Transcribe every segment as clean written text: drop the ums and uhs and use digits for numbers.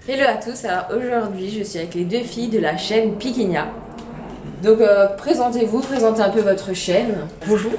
Hello à tous, alors aujourd'hui je suis avec les deux filles de la chaîne Piquinia. Donc présentez-vous, présentez un peu votre chaîne. Bonjour.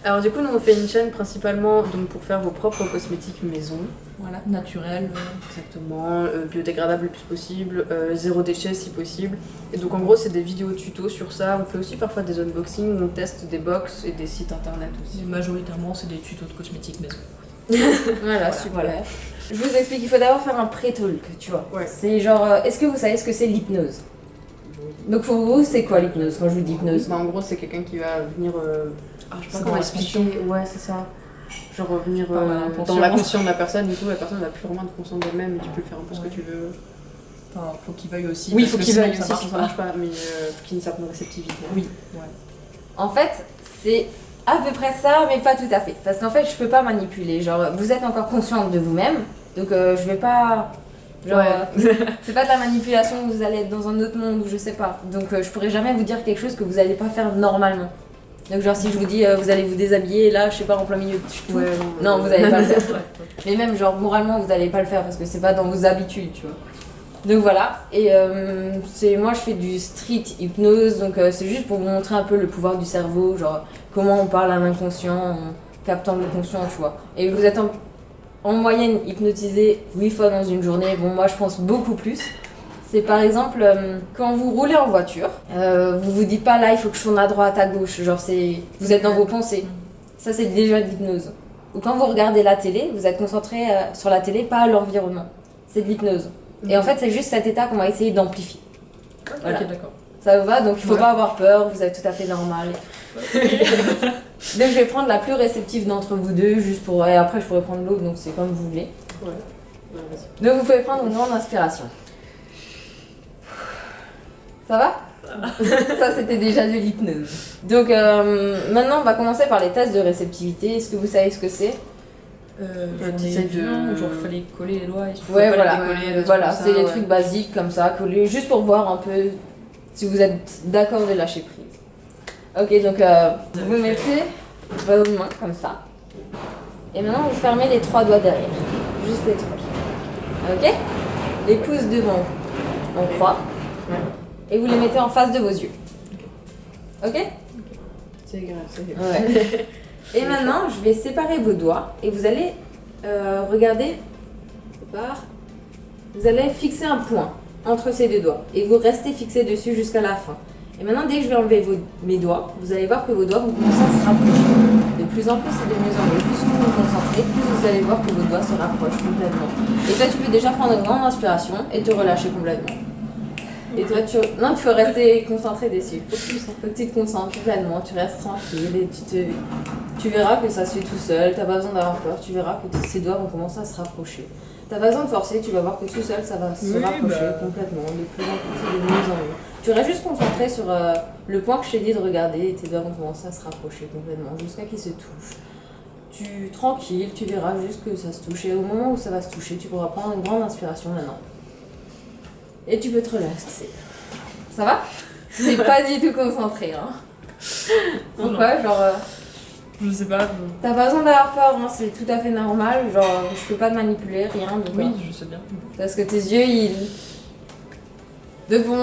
Alors du coup nous on fait une chaîne principalement donc, pour faire vos propres cosmétiques maison. Voilà, naturel, exactement, biodégradable le plus possible, zéro déchet si possible. Et donc en gros c'est des vidéos tuto sur ça, on fait aussi parfois des unboxings où on teste des box et des sites internet aussi. Et majoritairement c'est des tutos de cosmétiques maison. Voilà, super. Voilà. Je vous explique, il faut d'abord faire un pré-talk, tu vois. Ouais. C'est genre, est-ce que vous savez ce que c'est l'hypnose? Donc pour vous, c'est quoi l'hypnose quand je vous dis hypnose? Bah, en gros c'est quelqu'un qui va venir... je sais pas C'est comment dans expliquer, l'inconscient. ouais c'est ça. Genre revenir Par l'inconscient. dans l'inconscient de la personne, du coup la personne n'a plus vraiment de conscience d'elle-même et tu peux faire un peu ce que tu veux. Enfin, faut qu'il veuille aussi. Oui, parce faut que qu'il sinon, veuille aussi, ça marche sinon ça marche pas, mais faut qu'il y ait une certaine réceptivité. Oui, ouais. En fait, c'est à peu près ça, mais pas tout à fait. Parce qu'en fait, je peux pas manipuler. Genre, vous êtes encore consciente de vous-même, donc je vais pas... Genre, Ouais. c'est pas de la manipulation où vous allez être dans un autre monde ou je sais pas. Donc je pourrais jamais vous dire quelque chose que vous allez pas faire normalement. Donc genre si je vous dis vous allez vous déshabiller là, je sais pas, en plein milieu de tout. Ouais, Non, vous allez pas le faire. Mais même genre moralement vous allez pas le faire parce que c'est pas dans vos habitudes, tu vois. Donc voilà, et moi je fais du street hypnose, donc c'est juste pour vous montrer un peu le pouvoir du cerveau, genre comment on parle à l'inconscient en captant le conscient, tu vois. Et vous êtes en moyenne hypnotisé 8 fois dans une journée, bon moi je pense beaucoup plus. C'est par exemple quand vous roulez en voiture, vous vous dites pas là il faut que je tourne à droite, à gauche, genre vous êtes dans vos pensées. Ça c'est déjà de l'hypnose. Ou quand vous regardez la télé, vous êtes concentré sur la télé, pas à l'environnement. C'est de l'hypnose. Et en fait c'est juste cet état qu'on va essayer d'amplifier. Voilà. Ok, d'accord. Ça vous va? Donc il faut pas avoir peur, vous êtes tout à fait normal. Donc je vais prendre la plus réceptive d'entre vous deux, juste pour... Et après je pourrais prendre l'autre, donc c'est comme vous voulez. Ouais. Ouais, vas-y. Donc vous pouvez prendre une grande inspiration. Ça va? Ça c'était déjà de l'hypnose. Donc maintenant on va commencer par les tests de réceptivité. Est-ce que vous savez ce que c'est? J'en ai t'essayes vu de- un où genre fallait coller les doigts et il Ouais, faut voilà. pas les décoller. Voilà, c'est les ouais. trucs basiques comme ça, collés, juste pour voir un peu si vous êtes d'accord de lâcher prise. Ok, donc vous mettez vos mains comme ça. Et maintenant vous fermez les 3 doigts derrière. Juste les 3. Ok? Les pouces devant en croix. Et vous les mettez en face de vos yeux. Ok? C'est grave, c'est grave. Ouais. Et maintenant, je vais séparer vos doigts et vous allez regarder vous allez fixer un point entre ces deux doigts et vous restez fixé dessus jusqu'à la fin. Et maintenant, dès que je vais enlever mes doigts, vous allez voir que vos doigts vont commencer à se rapprocher. De plus en plus et de mieux en mieux. Plus vous vous concentrez, plus vous allez voir que vos doigts se rapprochent complètement. Et toi, tu peux déjà prendre une grande inspiration et te relâcher complètement. Et toi, non, tu faut rester concentré dessus. Faut que tu te concentres complètement, tu restes tranquille et tu verras que ça se fait tout seul, t'as pas besoin d'avoir peur, tu verras que ces doigts vont commencer à se rapprocher. T'as pas besoin de forcer, tu vas voir que tout seul ça va se rapprocher complètement, de plus en plus et de mieux en mieux. Tu restes juste concentré sur le point que je t'ai dit de regarder et tes doigts vont commencer à se rapprocher complètement jusqu'à qu'ils se touchent. Tranquille, tu verras juste que ça se touche et au moment où ça va se toucher, tu pourras prendre une grande inspiration maintenant. Et tu peux te relaxer. Ça va? T'es pas du tout concentré, hein. Pourquoi? Genre... Je sais pas. T'as pas besoin d'avoir peur, hein, c'est tout à fait normal. Genre, je peux pas te manipuler, rien. Donc, Oui, je sais bien. parce que tes yeux, ils... Donc bon,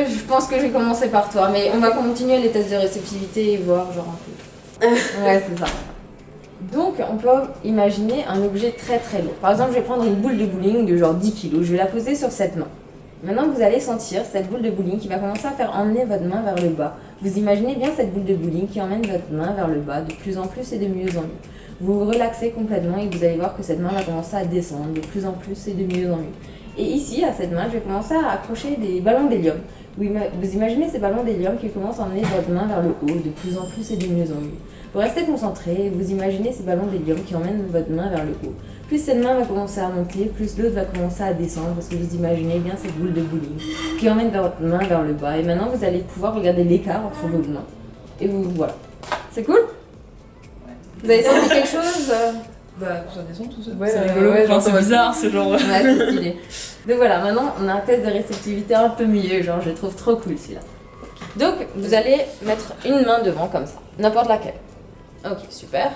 je pense que je vais commencer par toi. Mais on va continuer les tests de réceptivité et voir genre un peu. Ouais, c'est ça. Donc, on peut imaginer un objet très très lourd. Par exemple, je vais prendre une boule de bowling de genre 10 kg. Je vais la poser sur cette main. Maintenant, vous allez sentir cette boule de bowling qui va commencer à faire emmener votre main vers le bas. Vous imaginez bien cette boule de bowling qui emmène votre main vers le bas de plus en plus et de mieux en mieux. Vous vous relaxez complètement et vous allez voir que cette main va commencer à descendre de plus en plus et de mieux en mieux. Et ici, à cette main, je vais commencer à accrocher des ballons d'hélium. Vous imaginez ces ballons d'hélium qui commencent à emmener votre main vers le haut de plus en plus et de mieux en mieux. Vous restez concentré et vous imaginez ces ballons d'hélium qui emmènent votre main vers le haut. Plus cette main va commencer à monter, plus l'autre va commencer à descendre parce que vous imaginez bien cette boule de bowling qui emmène votre main vers le bas. Et maintenant, vous allez pouvoir regarder l'écart entre vos mains. Et voilà. C'est cool? Vous avez senti quelque chose? Bah, ça descend tout seul. Ouais, C'est rigolo. ouais, Enfin, genre, c'est bizarre, c'est genre. Ouais, c'est stylé. Donc voilà, maintenant, on a un test de réceptivité un peu mieux. Genre, je le trouve trop cool celui-là. Donc, vous allez mettre une main devant comme ça. N'importe laquelle. Ok, super.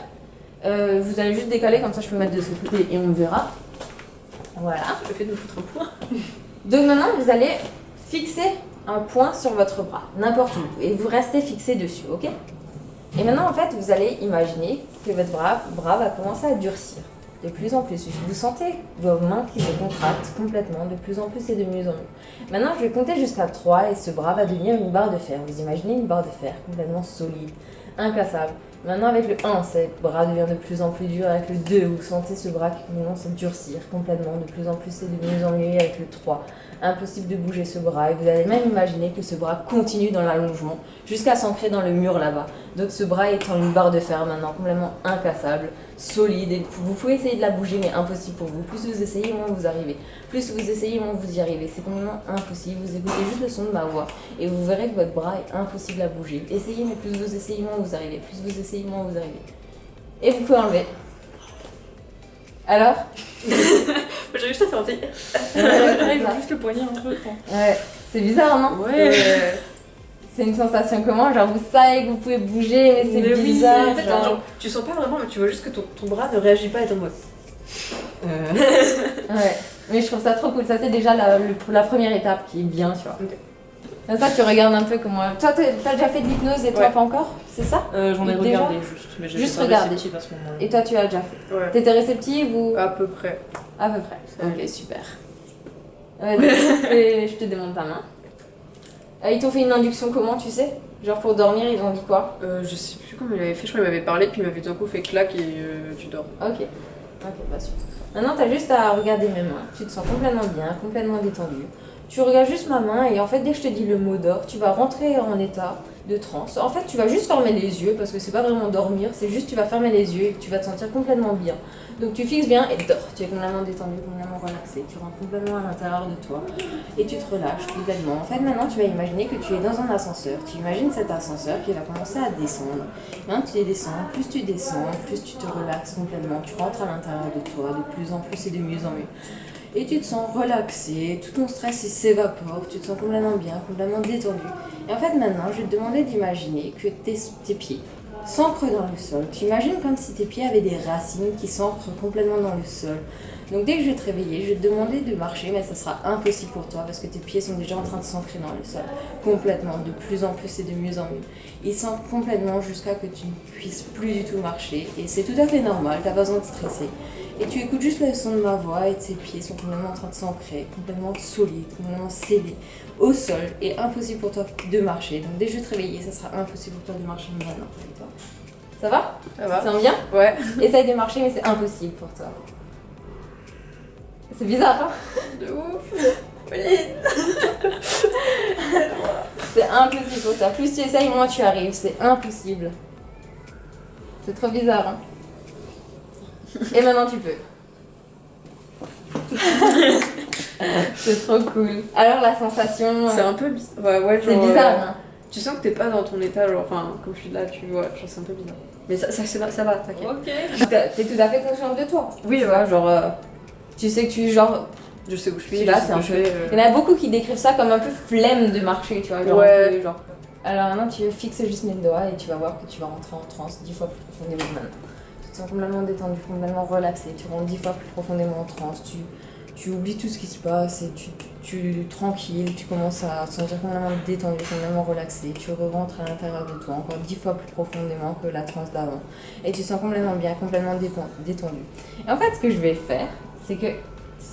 Vous allez juste décaler, comme ça je peux mettre de ce côté et on verra. Voilà. Le fait de me foutre un point. Donc maintenant, vous allez fixer un point sur votre bras, n'importe où, et vous restez fixé dessus, ok? Et maintenant, en fait, vous allez imaginer que votre bras va commencer à durcir de plus en plus. Vous sentez vos mains qui se contractent complètement, de plus en plus et de mieux en mieux. Maintenant, je vais compter jusqu'à 3 et ce bras va devenir une barre de fer. Vous imaginez une barre de fer complètement solide, incassable. Maintenant, avec le 1, ce bras devient de plus en plus dur. Avec le 2, vous sentez ce bras qui commence à durcir complètement, de plus en plus et de mieux en mieux. Avec le 3, impossible de bouger ce bras. Et vous allez même imaginer que ce bras continue dans l'allongement jusqu'à s'ancrer dans le mur là-bas. Donc ce bras étant une barre de fer maintenant, complètement incassable, solide. Et vous pouvez essayer de la bouger, mais impossible pour vous. Plus vous essayez, moins vous arrivez. Plus vous essayez, moins vous y arrivez. C'est complètement impossible. Vous écoutez juste le son de ma voix et vous verrez que votre bras est impossible à bouger. Essayez, mais plus vous essayez, moins vous arrivez. Plus vous essayez, moins vous arrivez. Et vous pouvez enlever. Alors J'ai juste à faire un petit. Il faut juste le poignet un peu. Ouais, c'est bizarre, non? Ouais. C'est une sensation comment? Genre vous savez que vous pouvez bouger, mais c'est Mais oui, bizarre. en fait, genre, tu sens pas vraiment, mais tu vois juste que ton bras ne réagit pas et t'es en mode. Ouais, mais je trouve ça trop cool. Ça, c'est déjà la première étape qui est bien, tu vois. Ok. Comme ça, tu regardes un peu comment. Toi, t'as déjà fait de l'hypnose et toi, Ouais. pas encore? C'est ça? J'en ai Déjà regardé juste, mais j'ai Juste pas regardé. réceptif à ce moment-là. Et toi, tu as déjà fait? Ouais. T'étais réceptive ou? À peu près. À peu près. Ouais. Ok, super. Ouais, donc, je te demande ta main. Ils t'ont fait une induction comment, tu sais? Genre pour dormir, ils ont dit quoi? Je sais plus comment il avait fait, je crois qu'il m'avait parlé, puis il m'avait d'un coup fait clac et tu dors. Ok. Ok, pas sûr. Maintenant, t'as juste à regarder mes mains. Tu te sens complètement bien, complètement détendu. Tu regardes juste ma main et en fait, dès que je te dis le mot d'or, tu vas rentrer en état de transe. En fait, tu vas juste fermer les yeux parce que c'est pas vraiment dormir, c'est juste tu vas fermer les yeux et tu vas te sentir complètement bien. Donc tu fixes bien et dors. Tu es complètement détendu, complètement relaxé. Tu rentres complètement à l'intérieur de toi et tu te relâches complètement. En fait, maintenant, tu vas imaginer que tu es dans un ascenseur. Tu imagines cet ascenseur qui va commencer à descendre. Maintenant, tu descends. Plus tu descends, plus tu te relaxes complètement. Tu rentres à l'intérieur de toi de plus en plus et de mieux en mieux. Et tu te sens relaxé, tout ton stress il s'évapore, tu te sens complètement bien, complètement détendu. Et en fait maintenant, je vais te demander d'imaginer que tes pieds s'ancrent dans le sol. Tu imagines comme si tes pieds avaient des racines qui s'ancrent complètement dans le sol. Donc dès que je vais te réveiller, je vais te demander de marcher, mais ça sera impossible pour toi parce que tes pieds sont déjà en train de s'ancrer dans le sol. Complètement, de plus en plus et de mieux en mieux. Ils s'ancrent complètement jusqu'à que tu ne puisses plus du tout marcher. Et c'est tout à fait normal, t'as pas besoin de stresser. Et tu écoutes juste le son de ma voix et tes pieds sont complètement en train de s'ancrer, complètement solides, complètement scellés au sol et impossible pour toi de marcher. Donc dès que je vais te réveiller, ça sera impossible pour toi de marcher maintenant. Ça va? Ça va? Tu te sens bien? Ouais. Essaye de marcher mais c'est impossible pour toi. C'est bizarre, hein? De ouf. C'est impossible pour toi. Plus tu essayes, moins tu arrives. C'est impossible. C'est trop bizarre, hein? Et maintenant tu peux. C'est trop cool. Alors la sensation... C'est un peu bizarre. Ouais, c'est genre, bizarre, hein? Tu sens que t'es pas dans ton état, genre, enfin, comme je suis là, tu vois, genre, c'est un peu bizarre. Mais ça va, t'inquiète. Ok. T'es tout à fait consciente de toi. Oui, Tu vois, genre... tu sais que tu... Genre... Je sais où je suis, Tu là, je sais c'est ce un que je peu... fais. Il y en a beaucoup qui décrivent ça comme un peu flemme de marcher, tu vois. Genre, Ouais. un peu, genre... Alors maintenant, tu fixes juste mes doigts et tu vas voir que tu vas rentrer en transe 10 fois plus profondément maintenant. Tu te sens complètement détendu, complètement relaxé. Tu rentres 10 fois plus profondément en transe. Tu oublies tout ce qui se passe et tu tranquille. Tu commences à te sentir complètement détendu, complètement relaxé. Tu rentres à l'intérieur de toi encore 10 fois plus profondément que la transe d'avant. Et tu te sens complètement bien, complètement détendu. Et en fait, ce que je vais faire, c'est que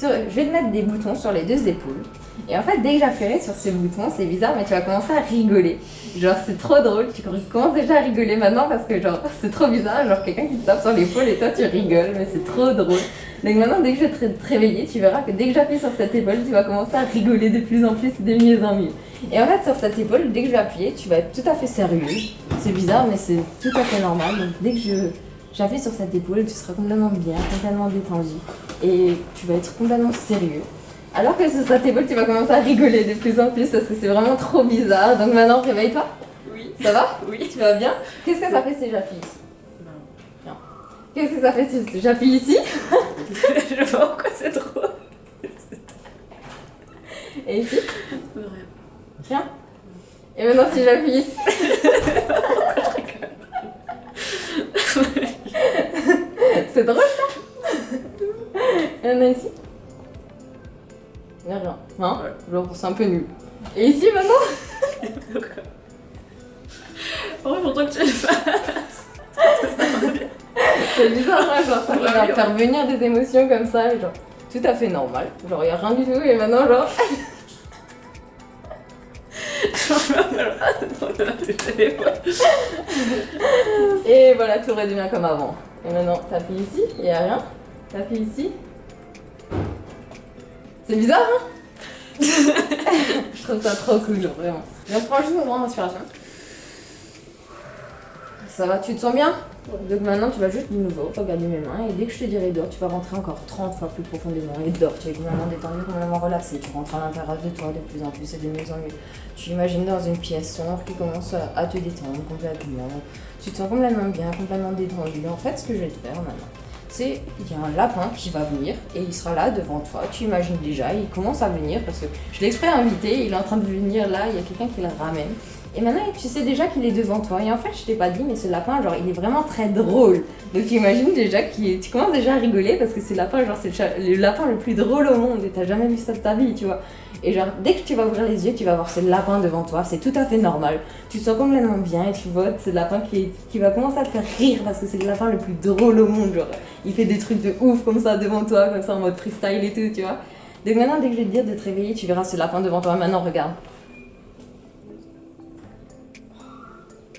je vais te mettre des boutons sur les deux épaules. Et en fait, dès que j'appuierai sur ces boutons, c'est bizarre, mais tu vas commencer à rigoler. Genre, c'est trop drôle. Tu commences déjà à rigoler maintenant parce que, genre, c'est trop bizarre. Genre, quelqu'un qui te tape sur l'épaule et toi, tu rigoles, mais c'est trop drôle. Donc maintenant, dès que je vais te réveiller, tu verras que dès que j'appuie sur cette épaule, tu vas commencer à rigoler de plus en plus et de mieux en mieux. Et en fait, sur cette épaule, dès que je vais appuyer, tu vas être tout à fait sérieux. C'est bizarre, mais c'est tout à fait normal. Donc, dès que j'appuie sur cette épaule, tu seras complètement bien, complètement détendu. Et tu vas être complètement sérieux. Alors que sur cette épaule, tu vas commencer à rigoler de plus en plus parce que c'est vraiment trop bizarre. Donc maintenant, réveille-toi. Oui. Ça va? Oui. Tu vas bien? Qu'est-ce que ça fait si j'appuie ici? Bien. Qu'est-ce que ça fait si j'appuie ici? Je vois pourquoi c'est drôle. Et ici? Rien. Rien. Et maintenant, si j'appuie ici? C'est drôle ça? Il y en a ici? rien. Hein? Ouais. Genre, c'est un peu nul. Et ici, maintenant? En vrai, pour toi que tu le fasses. C'est bizarre, hein, genre, t'arrives à Ouais. faire venir des émotions comme ça, et genre, tout à fait normal. Genre, y a rien du tout, et maintenant, genre. Et voilà, tout redevient comme avant. Et maintenant, t'appuies ici, y a rien. T'appuies ici. C'est bizarre, hein? Je trouve ça trop cool, genre, vraiment. Et on prend juste une grande inspiration. Ça va, tu te sens bien? Donc maintenant, tu vas juste de nouveau regarder mes mains et dès que je te dirai dors, tu vas rentrer encore 30 fois plus profondément et dors. Tu es complètement détendu, complètement relaxé. Tu rentres à l'intérieur de toi de plus en plus et de mieux en mieux. Tu imagines dans une pièce sombre qui commence à te détendre complètement. Tu te sens complètement bien, complètement détendu. En fait, ce que je vais te faire maintenant, c'est il y a un lapin qui va venir et il sera là devant toi. Tu imagines déjà, il commence à venir parce que je l'ai exprès invité, il est en train de venir là, il y a quelqu'un qui le ramène. Et maintenant, tu sais déjà qu'il est devant toi. Et en fait, je t'ai pas dit, mais ce lapin, genre, il est vraiment très drôle. Donc, tu imagines déjà tu commences déjà à rigoler parce que ce lapin, genre, c'est le lapin le plus drôle au monde. Et t'as jamais vu ça de ta vie, tu vois. Et genre, dès que tu vas ouvrir les yeux, tu vas voir ce lapin devant toi. C'est tout à fait normal. Tu te sens complètement bien et tu vois ce lapin qui va commencer à te faire rire parce que c'est le lapin le plus drôle au monde. Genre, il fait des trucs de ouf comme ça devant toi, comme ça en mode freestyle et tout, tu vois. Donc maintenant, dès que je vais te dire de te réveiller, tu verras ce lapin devant toi. Maintenant, regarde.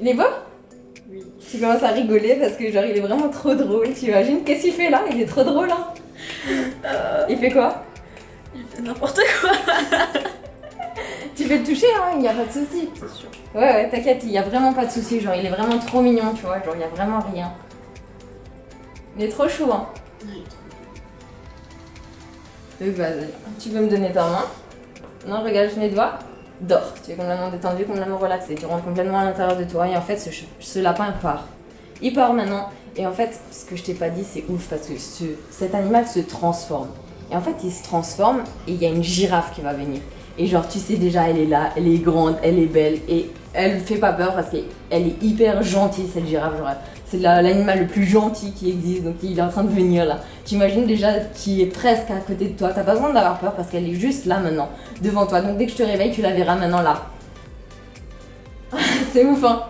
Il est beau? Oui. Tu commences à rigoler parce que genre il est vraiment trop drôle, tu imagines? Qu'est-ce qu'il fait là? Il est trop drôle hein? Il fait quoi? Il fait n'importe quoi. Tu peux le toucher hein, il n'y a pas de souci. C'est sûr. Ouais, t'inquiète, il n'y a vraiment pas de souci, genre il est vraiment trop mignon, tu vois, genre il n'y a vraiment rien. Il est trop chou hein. Vas-y, tu peux me donner ta main? Non, regarde mes doigts. Dors, tu es complètement détendu, complètement relaxé, tu rentres complètement à l'intérieur de toi et en fait ce lapin part. Il part maintenant et en fait ce que je t'ai pas dit c'est ouf parce que cet animal se transforme. Et en fait il se transforme et il y a une girafe qui va venir. Et genre tu sais déjà elle est là, elle est grande, elle est belle et elle fait pas peur parce qu'elle est hyper gentille cette girafe. Genre, c'est l'animal le plus gentil qui existe donc il est en train de venir là. T'imagines déjà qu'il est presque à côté de toi, t'as pas besoin d'avoir peur parce qu'elle est juste là maintenant, devant toi. Donc dès que je te réveille, tu la verras maintenant là. C'est ouf hein.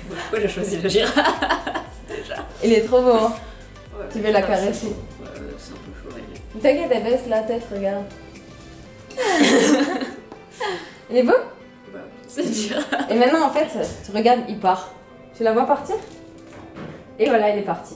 Pourquoi j'ai choisi la girafe déjà? Il est trop beau hein. Ouais, Tu veux la c'est caresser? beau. Ouais, c'est un peu chaud. Ouais. T'inquiète, elle baisse la tête, regarde. Il est beau? Bah, c'est dur. Et maintenant en fait, tu regardes, il part. Tu la vois partir? Et voilà, il est parti.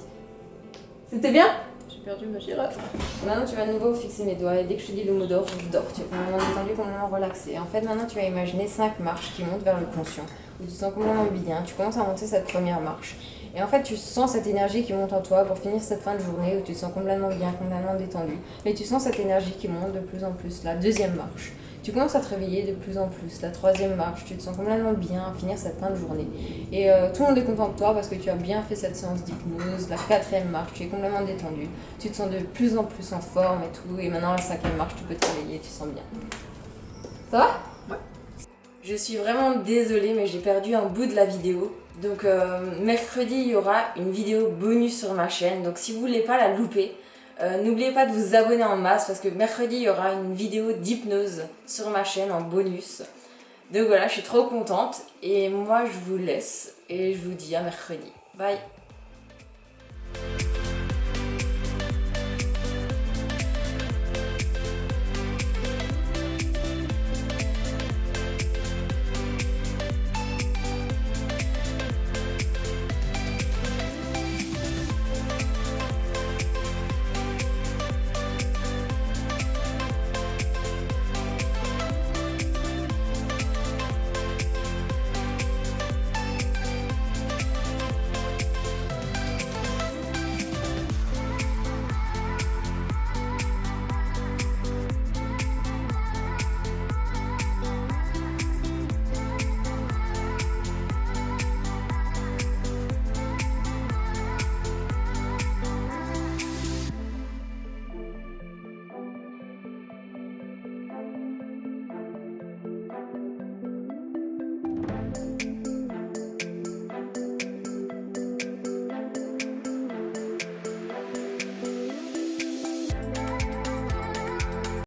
C'était bien? J'ai perdu ma girafe. Maintenant, tu vas de nouveau fixer mes doigts et dès que je te dis le mot d'or, tu dors. Tu es complètement détendu, complètement relaxé. Et en fait, maintenant, tu vas imaginer 5 marches qui montent vers le conscient, où tu te sens complètement bien. Tu commences à monter cette première marche. Et en fait, tu sens cette énergie qui monte en toi pour finir cette fin de journée où tu te sens complètement bien, complètement détendu. Mais tu sens cette énergie qui monte de plus en plus. La deuxième marche. Tu commences à te réveiller de plus en plus. La troisième marche, tu te sens complètement bien à finir cette fin de journée. Et tout le monde est content de toi parce que tu as bien fait cette séance d'hypnose. La quatrième marche, tu es complètement détendu. Tu te sens de plus en plus en forme et tout. Et maintenant, la cinquième marche, tu peux te réveiller, tu te sens bien. Ça va? Ouais. Je suis vraiment désolée, mais j'ai perdu un bout de la vidéo. Donc mercredi, il y aura une vidéo bonus sur ma chaîne. Donc si vous voulez pas la louper, n'oubliez pas de vous abonner en masse parce que mercredi il y aura une vidéo d'hypnose sur ma chaîne en bonus. Donc voilà, je suis trop contente et moi je vous laisse et je vous dis à mercredi. Bye.